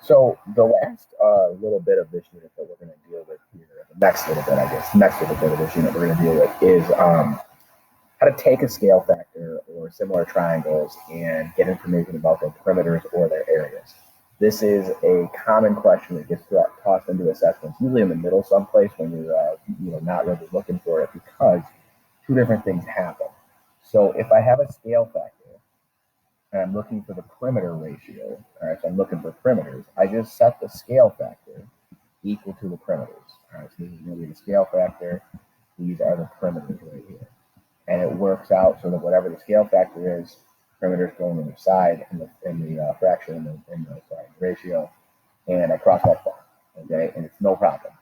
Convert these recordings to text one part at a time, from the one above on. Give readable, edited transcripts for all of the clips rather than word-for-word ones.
So the last little bit of this unit that we're going to deal with here, the next little bit, I guess, next little bit of this unit we're going to deal with is how to take a scale factor or similar triangles and get information about their perimeters or their areas. This is a common question that gets tossed into assessments, usually in the middle someplace when you're not really looking for it because two different things happen. So if I have a scale factor and I'm looking for the perimeter ratio, all right, so I'm looking for perimeters, I just set the scale factor equal to the perimeters. All right, so this is going to be the scale factor. These are the perimeters right here. And it works out so that whatever the scale factor is, perimeters go on the side in the fraction in the ratio, and I cross multiply. Okay, and it's no problem.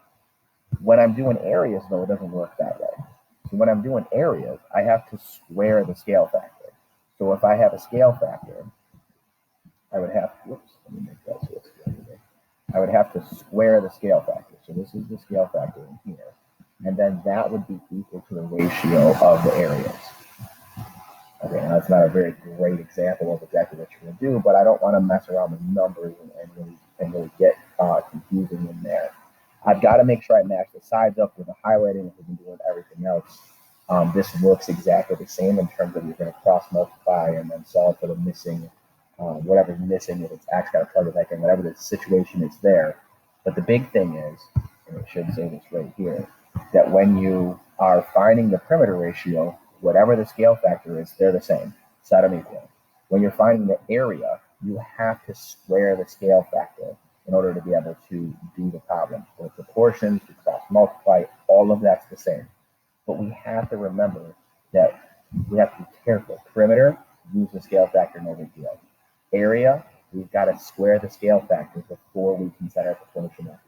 When I'm doing areas, though, it doesn't work that way. So when I'm doing areas, I have to square the scale factor. So if I have a scale factor, I would have, whoops, let me make that so it's clear. I would have to square the scale factor. So this is the scale factor in here. And then that would be equal to the ratio of the areas. Okay, now that's not a very great example of exactly what you're going to do, but I don't want to mess around with numbers and really get confusing in there. I've got to make sure I match the sides up with the highlighting if we've been doing everything else. This looks exactly the same in terms of you're going to cross multiply and then solve for the missing, whatever's missing, if it's X got to plug it back in, whatever the situation is there. But the big thing is, and I should say this right here, that when you are finding the perimeter ratio, whatever the scale factor is, they're the same, set them equal. When you're finding the area, you have to square the scale factor in order to be able to do the problem. So proportions, to cross multiply, all of that's the same. But we have to remember that we have to be careful. Perimeter, use the scale factor, no big deal. Area, we've got to square the scale factor before we can set our proportion up.